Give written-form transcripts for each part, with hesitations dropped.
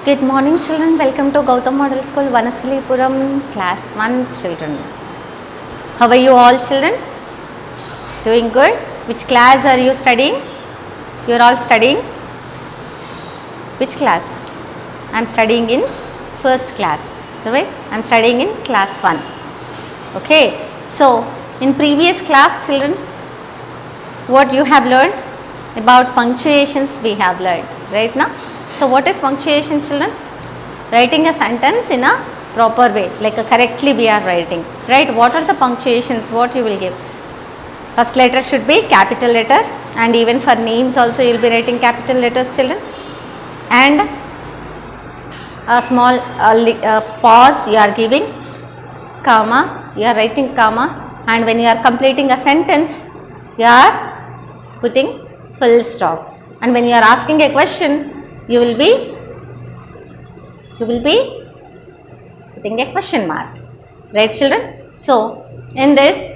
Good morning children, welcome to Gautam Model School, Vanasthalipuram, class 1 children. How are you all children? Doing good? Which class are you studying? You are all studying? Which class? I am studying in first class, otherwise I am studying in class 1. Okay, so in previous class children, what you have learned about punctuations we have learned, right now? So what is punctuation children? Writing a sentence in a proper way, like correctly we are writing, right? What are the punctuations, what you will give? First letter should be capital letter, and even for names also you will be writing capital letters children, and a small pause you are giving, comma, you are writing comma, and when you are completing a sentence you are putting full stop, and when you are asking a question you will be putting a question mark, right children? So in this,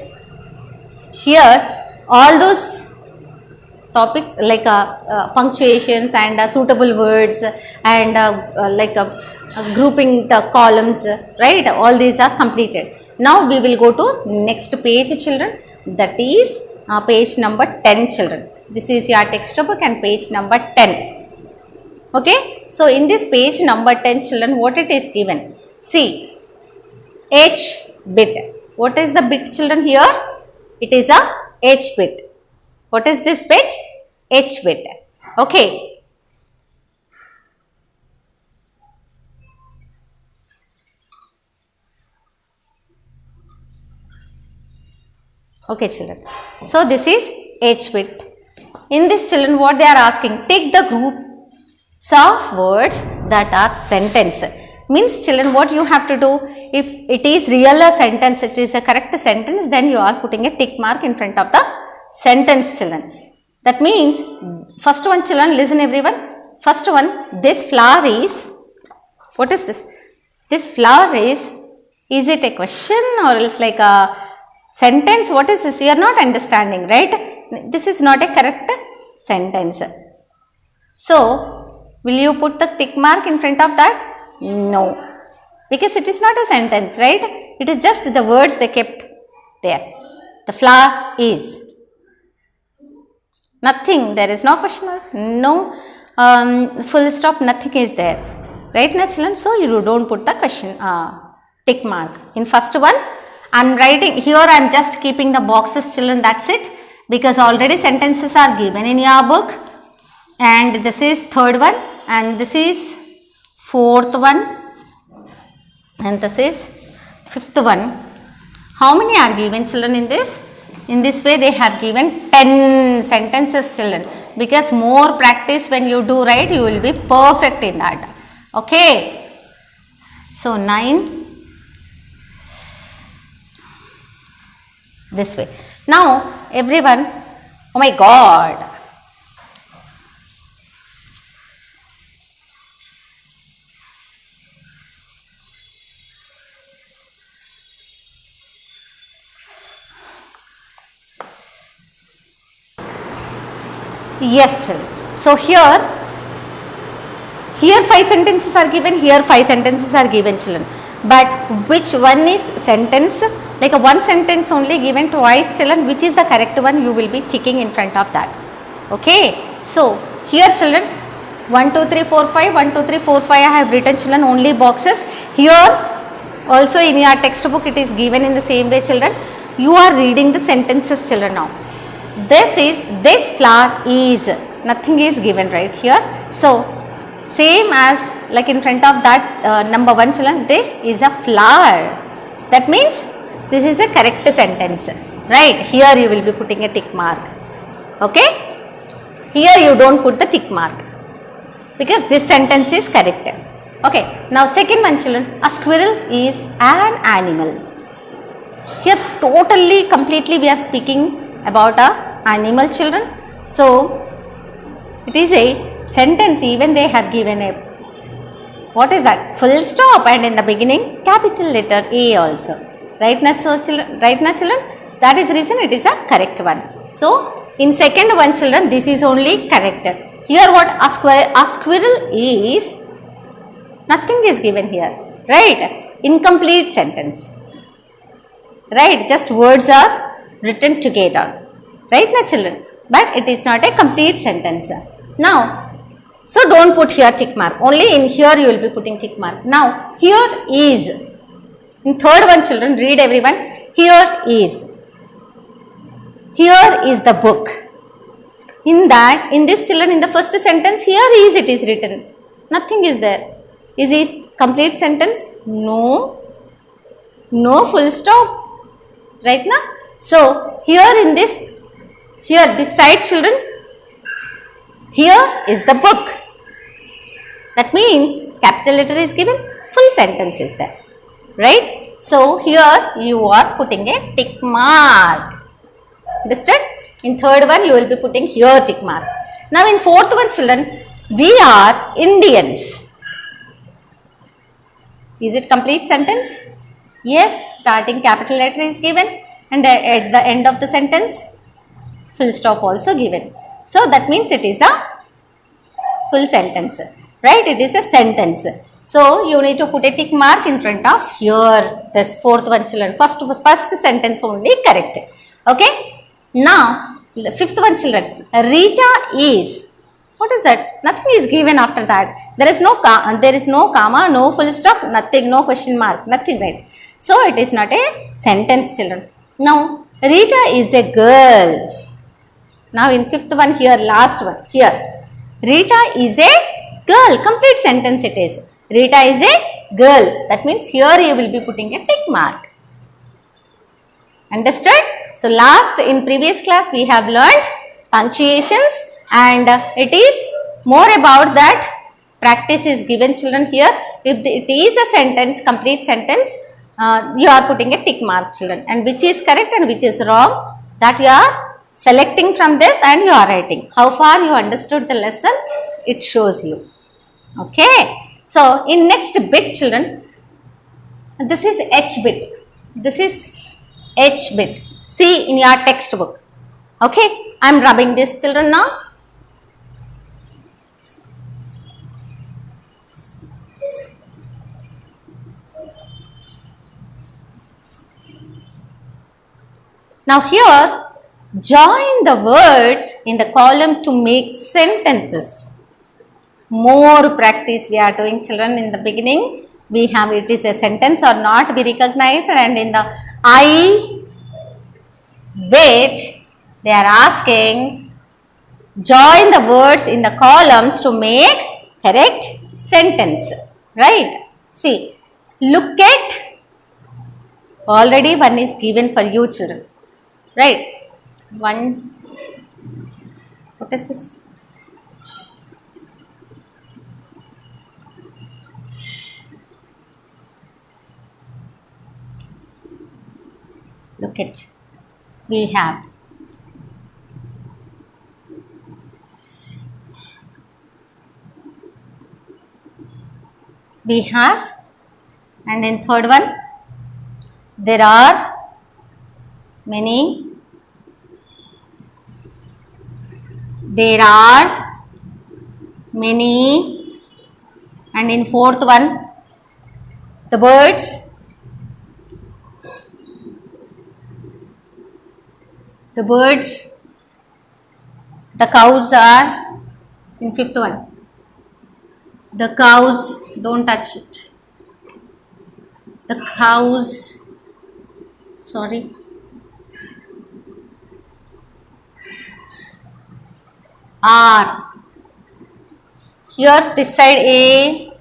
here all those topics like punctuations and suitable words and grouping the columns, right, all these are completed. Now we will go to next page children, that is page number 10 children. This is your textbook and page number 10. Okay, so in this page number 10 children, what it is given? See, H bit. What is the bit children here? It is a H bit. What is this bit? H bit. Okay. Okay children. So this is H bit. In this children, what they are asking? Take the group of words that are sentence. Means children, what you have to do, if it is real a sentence, it is a correct sentence, then you are putting a tick mark in front of the sentence children. That means first one children, listen everyone. First one, this flower is, what is this? This flower is it a question or else like a sentence? What is this? You are not understanding, right? This is not a correct sentence. So will you put the tick mark in front of that? No, because it is not a sentence, right? It is just the words they kept there. The flower is. Nothing, there is no question mark, no full stop, nothing is there. Right now children, so you don't put the question tick mark. In first one, I am writing, here I am just keeping the boxes children, that's it. Because already sentences are given in your book. And this is third one, and this is fourth one, and this is fifth one. How many are given children in this? In this way they have given 10 sentences children, because more practice when you do right, you will be perfect in that. Okay. So 9, this way. Now everyone, oh my God. Yes children. So here 5 sentences are given, here 5 sentences are given children. But which one is sentence? Like a one sentence only given twice children, which is the correct one, you will be ticking in front of that. Okay. So here children, 1, 2, 3, 4, 5, 1, 2, 3, 4, 5 I have written children, only boxes. Here also in your textbook it is given in the same way children. You are reading the sentences children now. This flower is, nothing is given right here. So same as like in front of that number 1 children, this is a flower. That means this is a correct sentence, right? Here you will be putting a tick mark. Okay. Here you don't put the tick mark, because this sentence is correct. Okay. Now second one children, a squirrel is an animal. Here totally completely we are speaking about a animal children. So it is a sentence, even they have given a, what is that? Full stop, and in the beginning capital letter A also. Right now children, so that is the reason it is a correct one. So in second one children, this is only correct. Here what? A squirrel is Nothing is given here, right? Incomplete sentence, right? Just words are written together, right, na children? But it is not a complete sentence. Now, so don't put here tick mark. Only in here you will be putting tick mark. Now, here is. In third one, children, read everyone. Here is. Here is the book. In that, in this, children, in the first sentence, here is it is written. Nothing is there. Is it complete sentence? No. No full stop. Right now? So, here in this, here this side, children, here is the book. That means capital letter is given, full sentence is there. Right? So, here you are putting a tick mark. Understood? In third one, you will be putting here tick mark. Now, in fourth one, children, we are Indians. Is it complete sentence? Yes, starting capital letter is given and at the end of the sentence, full stop also given. So, that means it is a full sentence, right? It is a sentence. So, you need to put a tick mark in front of here, this fourth one, children. First sentence only correct. Okay. Now, the fifth one, children. Rita is. What is that? Nothing is given after that. There is no comma, no full stop, nothing, no question mark, nothing, right? So, it is not a sentence, children. Now, Rita is a girl. Now, in fifth one here, last one, here. Rita is a girl. Complete sentence it is. Rita is a girl. That means here you will be putting a tick mark. Understood? So, last in previous class we have learned punctuations and it is more about that practice is given, children. Here if it is a sentence, complete sentence, you are putting a tick mark, children, and which is correct and which is wrong, that you are selecting from this and you are writing. How far you understood the lesson, it shows you. Okay. So, in next bit, children, this is H bit. This is H bit. See in your textbook. Okay. I am rubbing this, children, now. Now, here, join the words in the column to make sentences. More practice we are doing, children. In the beginning, we have it is a sentence or not be recognized, and in the I bit, they are asking join the words in the columns to make correct sentence. Right? See, look at, already one is given for you, children. Right? One, what is this? Look at, we have and in third one there are many, and in fourth one the birds, the cows are in fifth one. The cows, don't touch it. The cows, sorry. Are. Here this side A.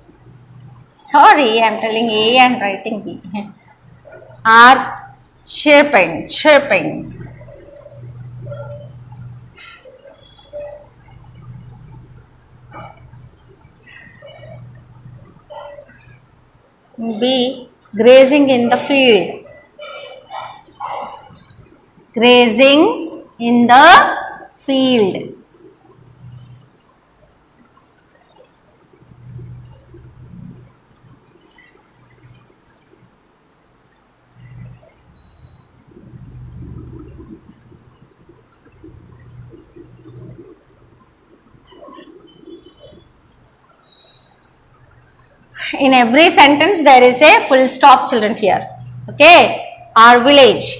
Sorry, I am telling A and writing B. Are chirping. B, grazing in the field. Grazing in the field. In every sentence there is a full stop, children, here. Okay, our village.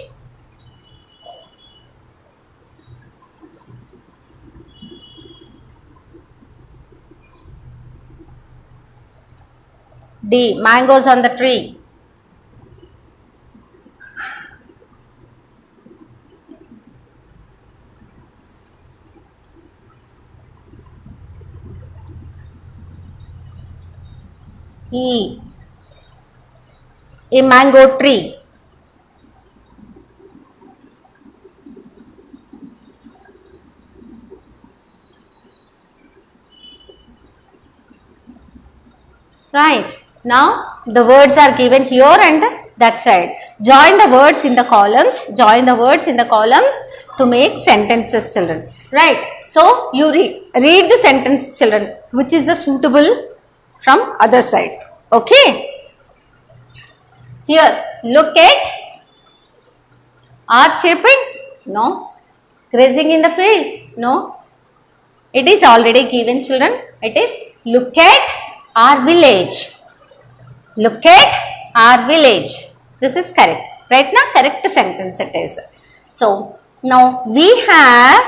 D, mangoes on the tree. E, a mango tree. Right. Now the words are given here and that side. Join the words in the columns. Join the words in the columns to make sentences, children. Right. So you read the sentence, children, which is the suitable from other side. Okay. Here, look at. Are chirping? No. Grazing in the field? No. It is already given, children. It is look at our village. Look at our village. This is correct. Right now, correct sentence it is. So, now we have,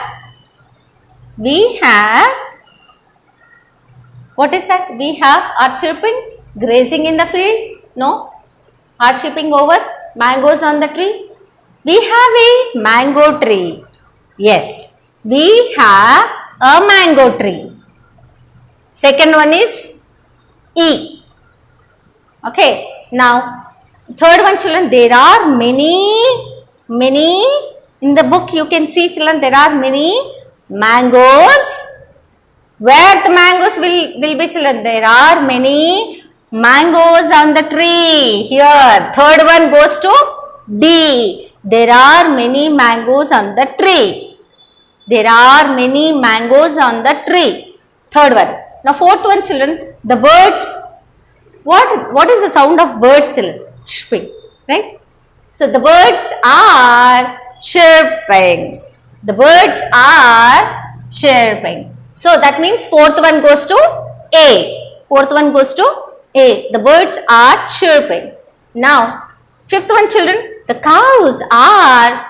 what is that? We have are chirping, grazing in the field? No. Are chirping over, mangoes on the tree? We have a mango tree. Yes, we have a mango tree. Second one is E. Okay, now third one, children, there are many in the book you can see, children, there are many mangoes. Where the mangoes will be, children? There are many mangoes on the tree. Here, third one goes to D. There are many mangoes on the tree. There are many mangoes on the tree. Third one. Now fourth one, children, the birds. What is the sound of birds, children? Chirping, right? So the birds are chirping. The birds are chirping. So that means fourth one goes to A. Fourth one goes to A. The birds are chirping. Now fifth one, children, the cows are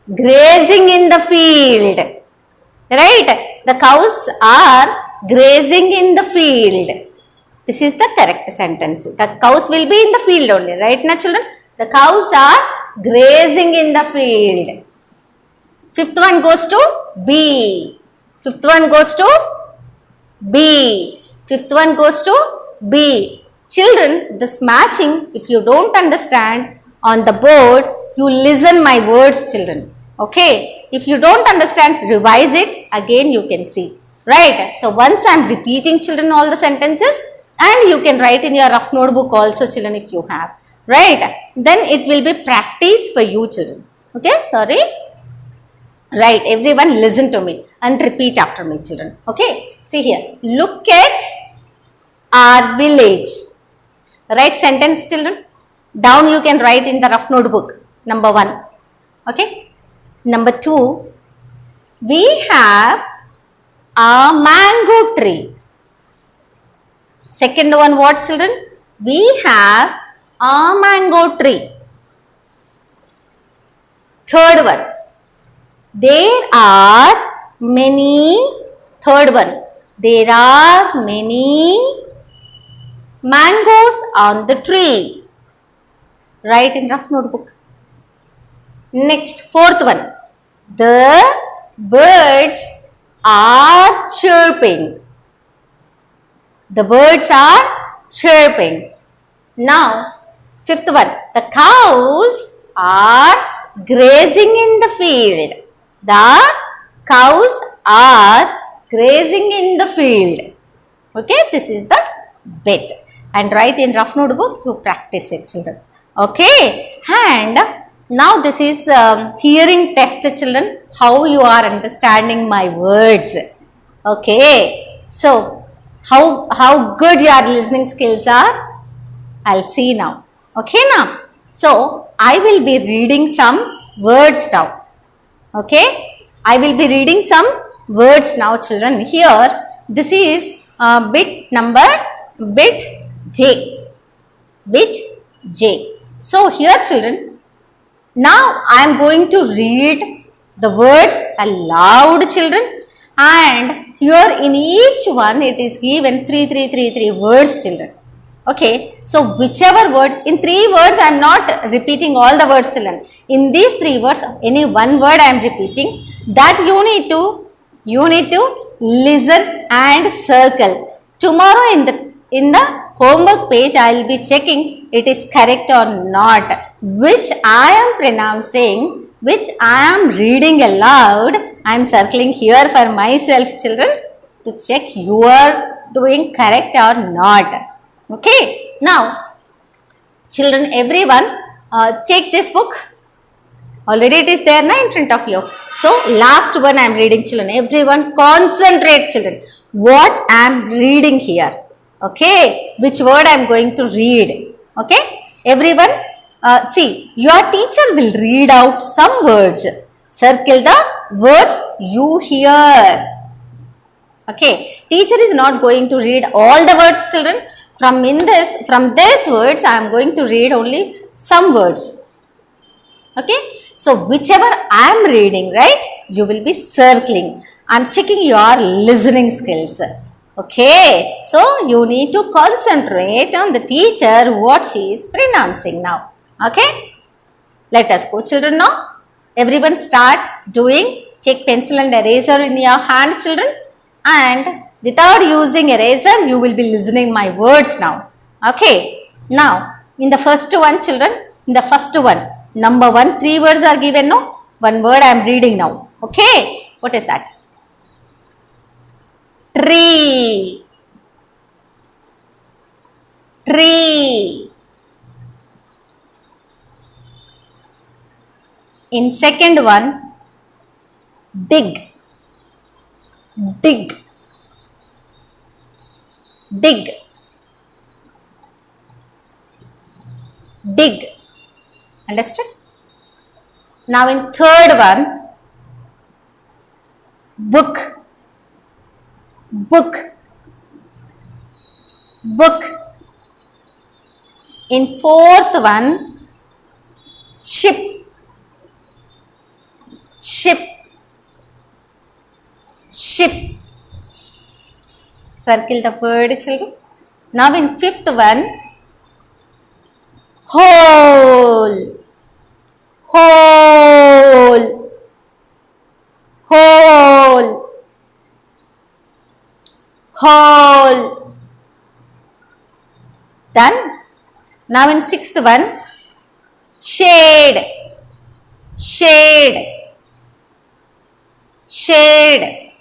grazing in the field. Right? The cows are grazing in the field. This is the correct sentence. The cows will be in the field only. Right now, children? The cows are grazing in the field. Fifth one goes to B. Fifth one goes to B. Fifth one goes to B. Children, this matching, if you don't understand on the board, you listen my words, children. Okay. If you don't understand, revise it. Again, you can see. Right. So, once I am repeating, children, all the sentences, and you can write in your rough notebook also, children, if you have. Right. Then it will be practice for you, children. Okay. Sorry. Right. Everyone listen to me and repeat after me, children. Okay. See here. Look at our village. Write sentence, children. Down you can write in the rough notebook. Number 1. Okay. Number 2. We have a mango tree. Second one, what, children? We have a mango tree. Third one. There are many. Third one. There are many mangoes on the tree. Write in rough notebook. Next, fourth one. The birds are chirping. The birds are chirping. Now, fifth one. The cows are grazing in the field. The cows are grazing in the field. Okay, this is the bit. And write in rough notebook to practice it, children. Okay, and now this is hearing test, children. How you are understanding my words. Okay, so how good your listening skills are, I'll see now. Okay now. So I will be reading some words now. Okay, I will be reading some words now, children. Here, this is bit J. With J. So here children, now I am going to read the words aloud children, and here in each one it is given 3 words children. Okay, so whichever word, in 3 words I am not repeating all the words children. In these 3 words, any one word I am repeating, that you need to listen and circle. Tomorrow in the homework page I will be checking it is correct or not. Which I am pronouncing, which I am reading aloud, I am circling here for myself children to check you are doing correct or not. Okay, now children, everyone take this book. Already it is there in front of you. So last one I am reading children. Everyone concentrate children. What I am reading here. Okay, which word I am going to read. Okay, everyone see, your teacher will read out some words. Circle the words you hear. Okay, teacher is not going to read all the words children. From this words I am going to read only some words. Okay, so whichever I am reading, right, you will be circling. I am checking your listening skills. Okay, so you need to concentrate on the teacher what she is pronouncing now. Okay, let us go children now. Everyone start doing. Take pencil and eraser in your hand children, and without using eraser you will be listening my words now. Okay, now in the first one children, in the first one, number 1, 3 words are given, no? One word I am reading now. Okay, what is that? Tree. Tree. In second one, dig. Dig. Dig. Dig. Understood? Now in third one, book. Book. Book. In fourth one, ship. Ship. Ship. Circle the word children. Now in fifth one, hole. Hole. Hole. Hole. Done. Now in sixth one, shade. Shade. Shade.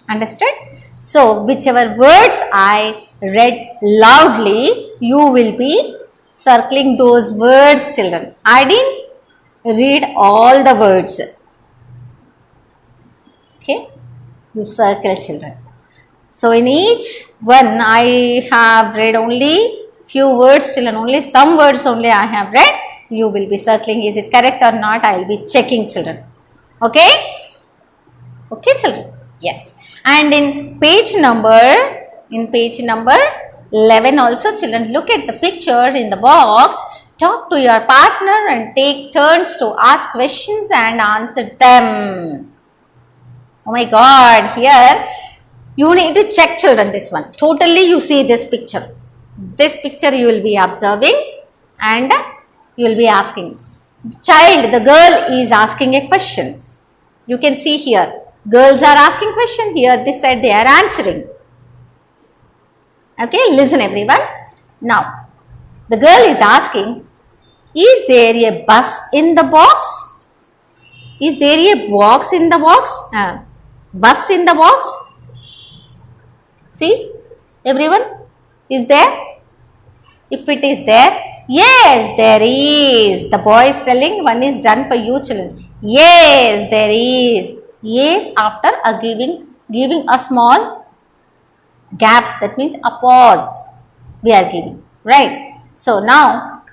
Understood? So whichever words I read loudly, you will be circling those words children. I didn't read all the words. Okay, you circle children. So in each one I have read only few words children, only some words only I have read. You will be circling, is it correct or not? I will be checking children. Okay? Okay children? Yes. And in page number 11 also children, look at the picture in the box. Talk to your partner and take turns to ask questions and answer them. Oh my God, here you need to check children this one. Totally you see this picture. This picture you will be observing and you will be asking. The child, the girl is asking a question. You can see here. Girls are asking question, here this side they are answering. Okay, listen everyone. Now, the girl is asking, is there a bus in the box? Is there a box in the box? Bus in the box? See, everyone, is there? If it is there, yes, there is. The boy is telling, one is done for you children. Yes, there is. Yes, after giving a small gap, that means a pause we are giving, right? So now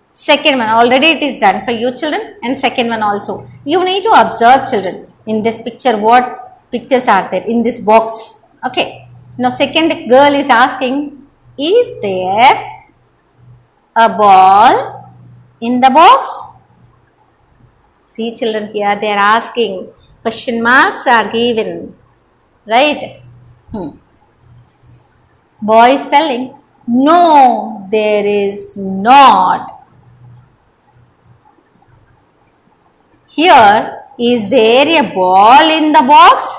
second one, already it is done for you children, and second one also. You need to observe children in this picture, what pictures are there in this box. Okay, now second girl is asking, is there a ball in the box? See children, here they are asking, question marks are given, right? Boy is telling, no, there is not. Here, is there a ball in the box?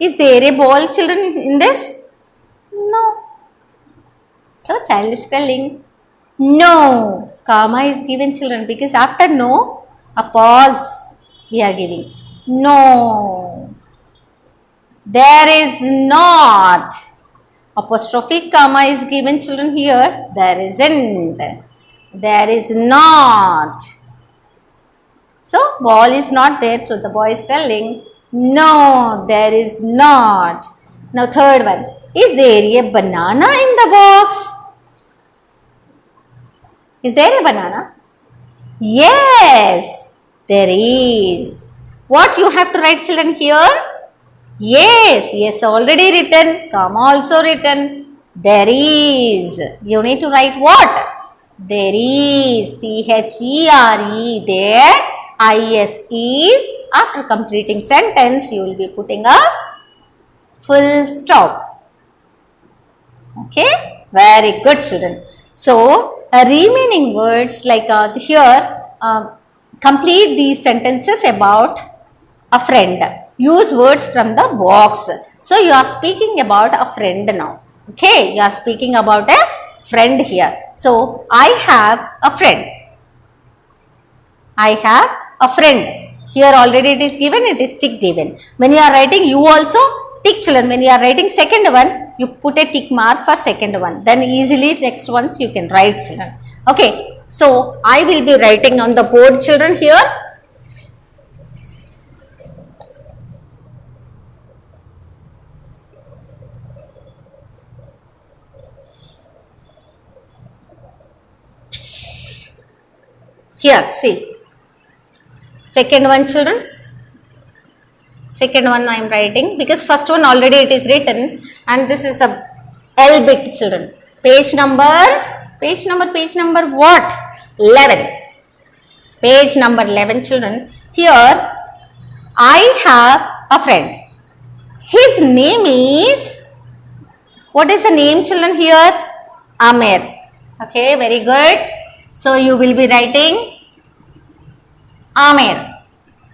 Is there a ball, children, in this? No. So child is telling, no. Comma is given, children, because after no, a pause we are giving. No. There is not. Apostrophe comma is given, children, here. There isn't. There is not. So ball is not there. So the boy is telling, no, there is not. Now third one. Is there a banana in the box? Is there a banana? Yes, there is. What you have to write, children, here? Yes, yes already written, comma also written. There is. You need to write what? There is. T-H-E-R-E. There. I-S is. After completing sentence, you will be putting a full stop. Okay. Very good, children. So, remaining words like here, complete these sentences about a friend. Use words from the box. So, you are speaking about a friend now. Okay, you are speaking about a friend here. So, I have a friend. I have a friend. Here already it is given, it is ticked even. When you are writing, you also tick, children. When you are writing second one, you put a tick mark for second one. Then easily next ones you can write, children. Okay, so I will be writing on the board, children, here. Here, see. Second one, children. Second one I am writing because first one already it is written and this is the L bit, children. Page number what? 11. Page number 11, children. Here I have a friend. His name is, what is the name, children, here? Amir. Okay, very good. So you will be writing Amir.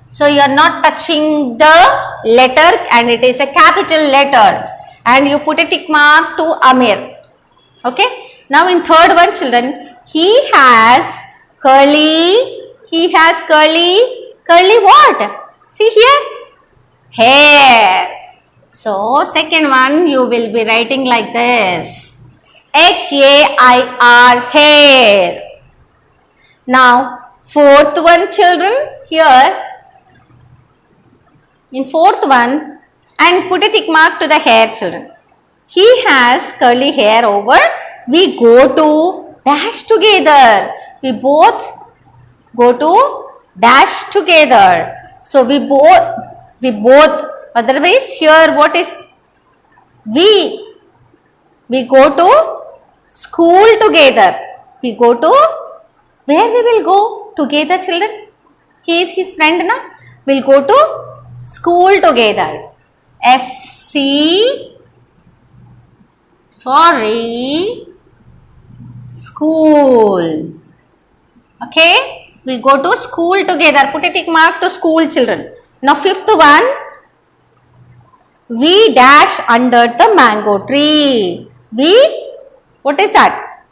So you are not touching the letter and it is a capital letter and you put a tick mark to Amir. Okay. Now in third one, children, he has curly what? See here? Hair. So second one you will be writing like this. H-A-I-R, hair. Now fourth one, children, here. In fourth one, and put a tick mark to the hair, children. He has curly hair over. We go to dash together. We both go to dash together. So we both, otherwise here what is? We go to school together. We go to, where we will go together, children? He is his friend, na? We'll go to school together. School. Okay, we go to school together. Put a tick mark to school, children. Now fifth one, we dash under the mango tree. What is that?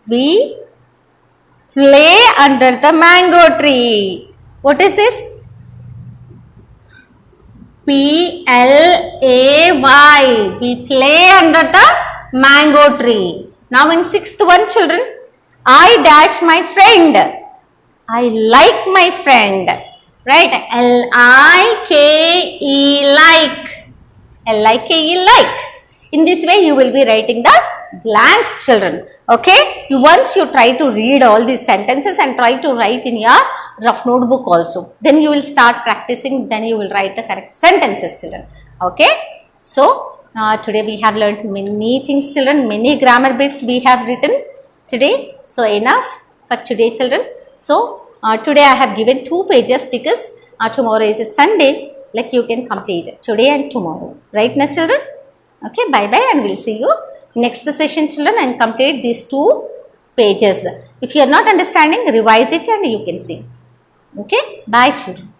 We play under the mango tree. What is this? P-L-A-Y. We play under the mango tree. Now in sixth one, children, I dash my friend. I like my friend. Right? L-I-K-E, like. L-I-K-E, like. In this way, you will be writing the blanks, children. Okay? Once you try to read all these sentences and try to write in your rough notebook also. Then you will start practicing. Then you will write the correct sentences, children. Okay? So, Today we have learnt many things, children. Many grammar bits we have written today. So enough for today, children. So today I have given 2 pages because tomorrow is a Sunday. Like you can complete today and tomorrow. Right now, children? Okay, bye bye, and we'll see you next session, children, and complete these 2 pages. If you are not understanding, revise it and you can see. Okay, bye, children.